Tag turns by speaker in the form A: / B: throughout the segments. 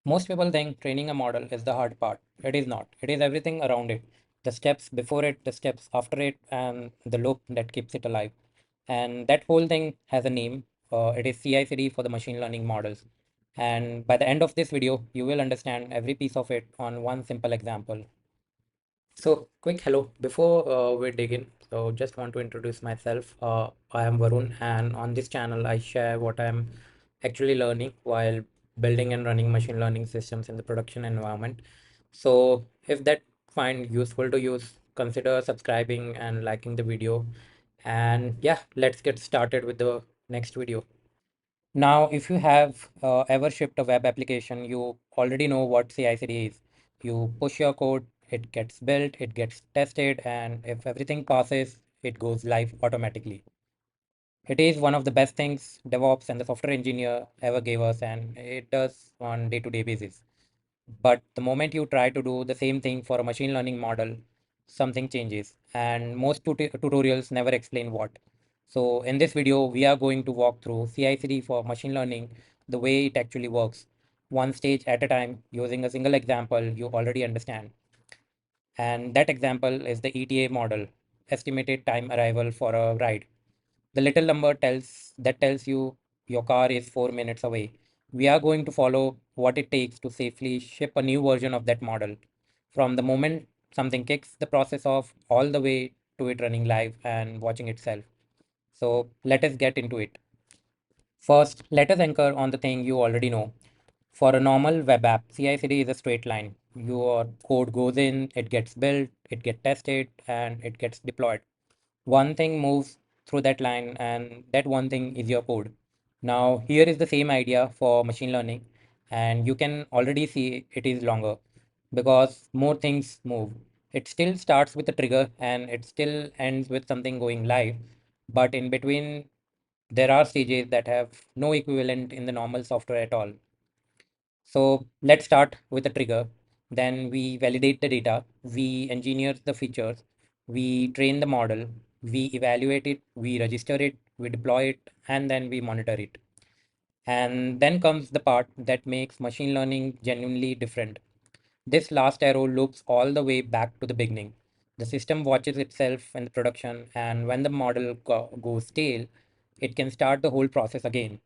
A: Most people think training a model is the hard part. It is not. It is everything around it. The steps before it, the steps after it, and the loop that keeps it alive. And that whole thing has a name. It is CI/CD for the machine learning models. And by the end of this video, you will understand every piece of it on one simple example. So, quick hello before we dig in. So, just want to introduce myself. I am Varun, and on this channel, I share what I'm actually learning while building and running machine learning systems in the production environment. So, if that find useful to use, consider subscribing and liking the video. And yeah, let's get started with the next video. Now, if you have ever shipped a web application, you already know what CI/CD is. You push your code, it gets built, it gets tested, and if everything passes, it goes live automatically. It is one of the best things DevOps and the software engineer ever gave us, and it does on day-to-day basis. But the moment you try to do the same thing for a machine learning model, something changes. And most tutorials never explain what. So in this video, we are going to walk through CI/CD for machine learning, the way it actually works, one stage at a time, using a single example you already understand. And that example is the ETA model, estimated time arrival for a ride. The little number tells you your car is 4 minutes away. We are going to follow what it takes to safely ship a new version of that model. From the moment something kicks the process off all the way to it running live and watching itself. So let us get into it. First, let us anchor on the thing you already know. For a normal web app, CI/CD is a straight line. Your code goes in, it gets built, it gets tested, and it gets deployed. One thing moves through that line, and that one thing is your code. Now, here is the same idea for machine learning, and you can already see it is longer because more things move. It still starts with a trigger and it still ends with something going live, but in between, there are stages that have no equivalent in the normal software at all. So let's start with a trigger. Then we validate the data, we engineer the features, we train the model, we evaluate it, we register it, we deploy it, and then we monitor it. And then comes the part that makes machine learning genuinely different. This last arrow loops all the way back to the beginning. The system watches itself in the production, and when the model goes stale, it can start the whole process again.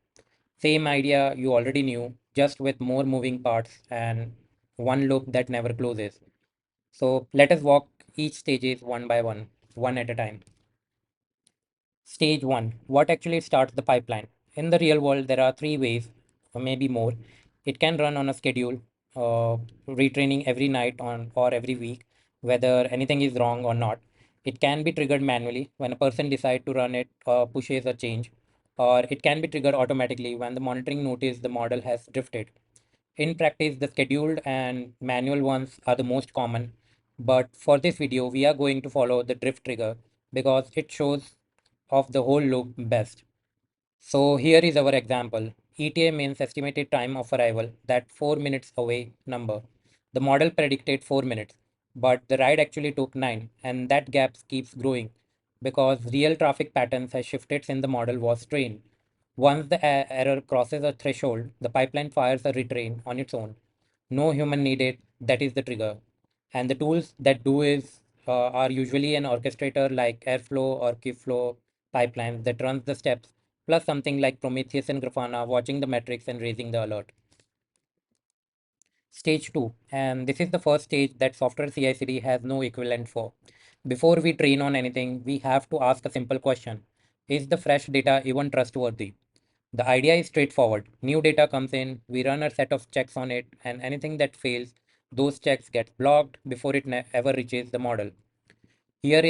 A: Same idea you already knew, just with more moving parts and one loop that never closes. So let us walk each stages one by one, one at a time. Stage one, what actually starts the pipeline? In the real world, there are three ways, or maybe more. It can run on a schedule, retraining every night on or every week, whether anything is wrong or not. It can be triggered manually when a person decides to run it or pushes a change, or it can be triggered automatically when the monitoring notice the model has drifted. In practice, the scheduled and manual ones are the most common, but for this video, we are going to follow the drift trigger because it shows off the whole loop best. So here is our example. ETA means estimated time of arrival, that 4 minutes away number. The model predicted 4 minutes, but the ride actually took 9, and that gap keeps growing because real traffic patterns has shifted since the model was trained. Once the error crosses a threshold, the pipeline fires a retrain on its own. No human needed, that is the trigger. And the tools that do is are usually an orchestrator like Airflow or Kubeflow pipelines that runs the steps, plus something like Prometheus and Grafana watching the metrics and raising the alert. Stage 2, and this is the first stage that software CI/CD has no equivalent for. Before we train on anything, we have to ask a simple question. Is the fresh data even trustworthy? The idea is straightforward. New data comes in, we run a set of checks on it, and anything that fails, those checks get blocked before it ever reaches the model. Here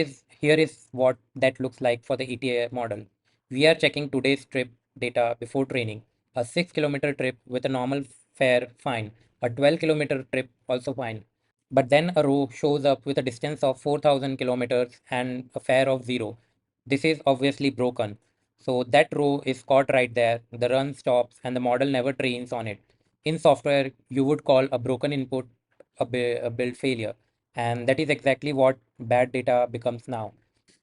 A: is what that looks like for the ETA model. We are checking today's trip data before training. A 6 kilometer trip with a normal fare, fine. A 12 kilometer trip, also fine. But then a row shows up with a distance of 4,000 kilometers and a fare of 0. This is obviously broken. So that row is caught right there. The run stops and the model never trains on it. In software, you would call a broken input a build failure. And that is exactly what bad data becomes now.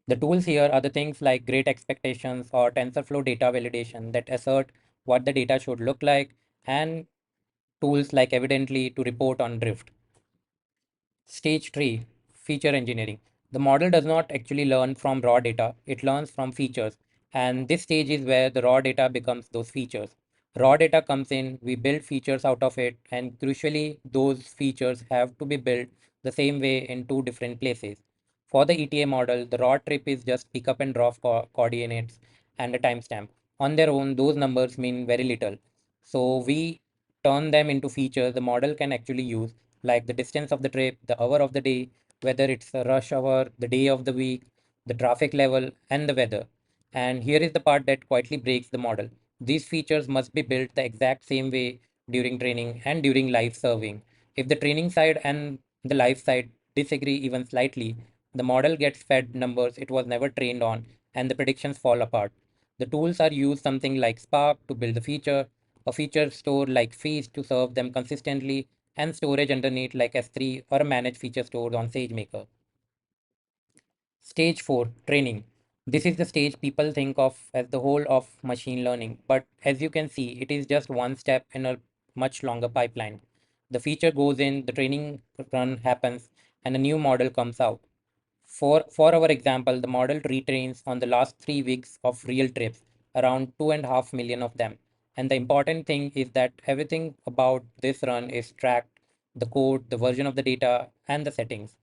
A: The tools here are the things like Great Expectations or TensorFlow data validation that assert what the data should look like and tools like Evidently to report on drift. Stage 3, feature engineering. The model does not actually learn from raw data, it learns from features. And this stage is where the raw data becomes those features. Raw data comes in, we build features out of it, and crucially, those features have to be built the same way in two different places. For the ETA model, the raw trip is just pick up and drop coordinates and a timestamp. On their own, those numbers mean very little. So we turn them into features the model can actually use, like the distance of the trip, the hour of the day, whether it's a rush hour, the day of the week, the traffic level, and the weather. And here is the part that quietly breaks the model. These features must be built the exact same way during training and during live serving. If the training side and the live side disagree even slightly, the model gets fed numbers it was never trained on, and the predictions fall apart. The tools are used something like Spark to build the feature, a feature store like Feast to serve them consistently, and storage underneath like S3 or a managed feature store on SageMaker. Stage 4, training. This is the stage people think of as the whole of machine learning, but as you can see, it is just one step in a much longer pipeline. The feature goes in, the training run happens, and a new model comes out. For our example, the model retrains on the last 3 weeks of real trips, around 2.5 million of them. And the important thing is that everything about this run is tracked, the code, the version of the data, and the settings.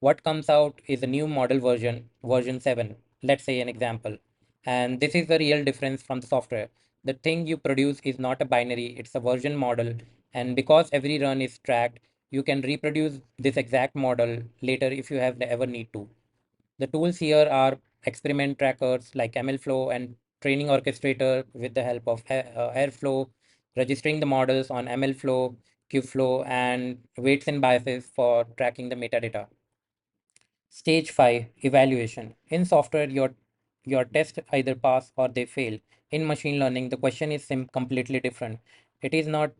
A: What comes out is a new model version, version 7, let's say an example. And this is the real difference from the software. The thing you produce is not a binary, it's a version model. And because every run is tracked, you can reproduce this exact model later if you have ever need to. The tools here are experiment trackers like MLflow and training orchestrator with the help of Airflow, registering the models on MLflow, Kubeflow, and weights and biases for tracking the metadata. Stage 5, evaluation. In software, your tests either pass or they fail. In machine learning, the question is completely different. It is not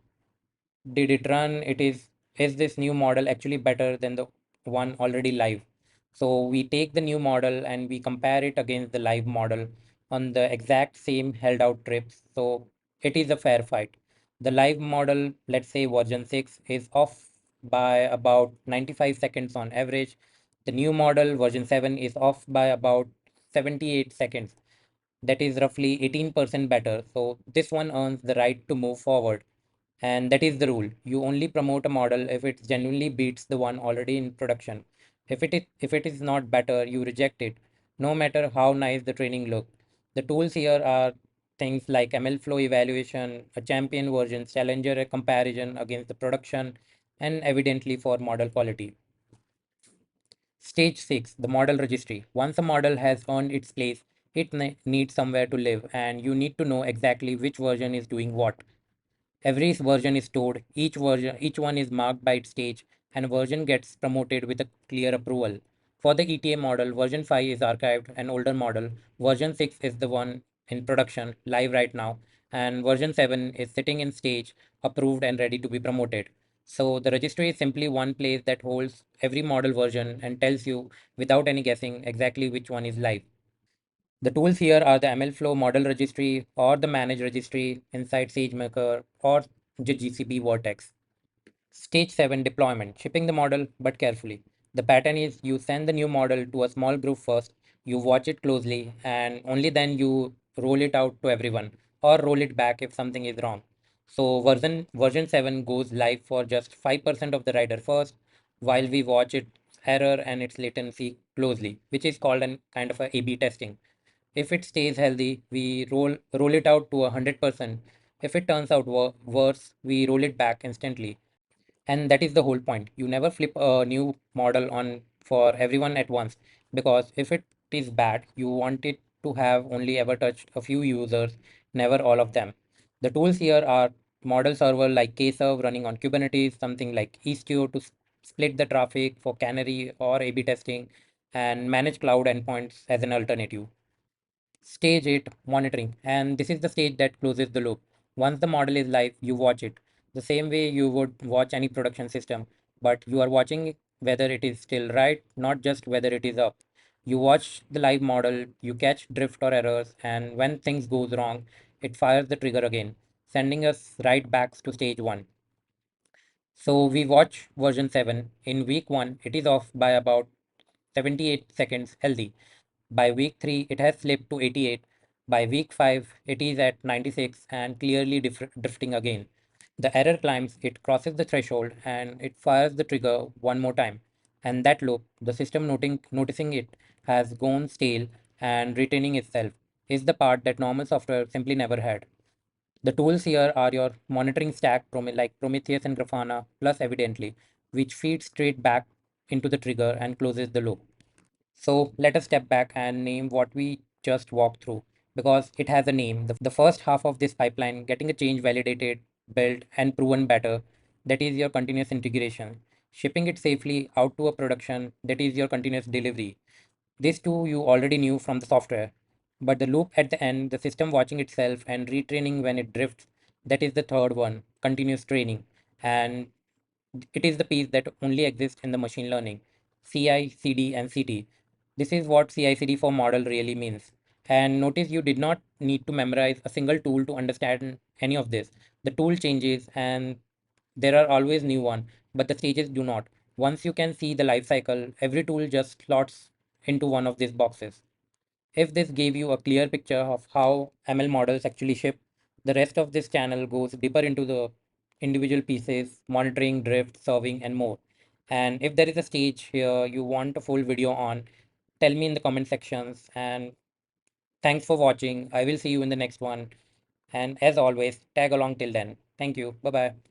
A: did it run, it is this new model actually better than the one already live. So we take the new model and we compare it against the live model on the exact same held out trips, so it is a fair fight. The live model, let's say version 6, is off by about 95 seconds on average. The new model version 7 is off by about 78 seconds, that is roughly 18% better. So this one earns the right to move forward. And that is the rule. You only promote a model if it genuinely beats the one already in production. If it is not better, you reject it, no matter how nice the training look. The tools here are things like MLflow evaluation, a champion version, challenger a comparison against the production, and evidently for model quality. Stage 6, the model registry. Once a model has earned its place, it needs somewhere to live, and you need to know exactly which version is doing what. Every version is stored, each one is marked by its stage, and a version gets promoted with a clear approval. For the ETA model, version 5 is archived, an older model. Version 6 is the one in production, live right now, and version 7 is sitting in stage, approved and ready to be promoted. So the registry is simply one place that holds every model version and tells you without any guessing exactly which one is live. The tools here are the MLflow model registry or the managed registry inside SageMaker or the GCP Vertex. Stage 7, deployment, shipping the model but carefully. The pattern is you send the new model to a small group first, you watch it closely, and only then you roll it out to everyone or roll it back if something is wrong. So version 7 goes live for just 5% of the rider first, while we watch its error and its latency closely, which is called an kind of a A/B testing. If it stays healthy, we roll it out to 100%. If it turns out worse, we roll it back instantly. And that is the whole point. You never flip a new model on for everyone at once, because if it is bad, you want it to have only ever touched a few users, never all of them. The tools here are model server like Kserve running on Kubernetes, something like Istio to split the traffic for canary or A/B testing, and manage cloud endpoints as an alternative. Stage 8, monitoring. And this is the stage that closes the loop. Once the model is live, you watch it the same way you would watch any production system, but you are watching whether it is still right, not just whether it is up. You watch the live model, you catch drift or errors, and when things goes wrong, it fires the trigger again, sending us right back to stage 1. So we watch version 7. In week 1, it is off by about 78 seconds healthy. By week 3, it has slipped to 88. By week 5, it is at 96 and clearly drifting again. The error climbs, it crosses the threshold, and it fires the trigger one more time. And that loop, the system noticing it has gone stale and retaining itself, is the part that normal software simply never had. The tools here are your monitoring stack, like Prometheus and Grafana, plus Evidently, which feeds straight back into the trigger and closes the loop. So let us step back and name what we just walked through, because it has a name. The first half of this pipeline, getting a change validated, built, and proven better, that is your continuous integration. Shipping it safely out to a production, that is your continuous delivery. These two you already knew from the software. But the loop at the end, the system watching itself and retraining when it drifts, that is the third one, continuous training. And it is the piece that only exists in the machine learning, CI, CD, and CT. This is what CI, CD for model really means. And notice you did not need to memorize a single tool to understand any of this. The tool changes and there are always new one, but the stages do not. Once you can see the life cycle, every tool just slots into one of these boxes. If this gave you a clear picture of how ML models actually ship, the rest of this channel goes deeper into the individual pieces, monitoring, drift, serving, and more. And if there is a stage here you want a full video on, tell me in the comment sections. And thanks for watching. I will see you in the next one. And as always, tag along till then. Thank you. Bye bye.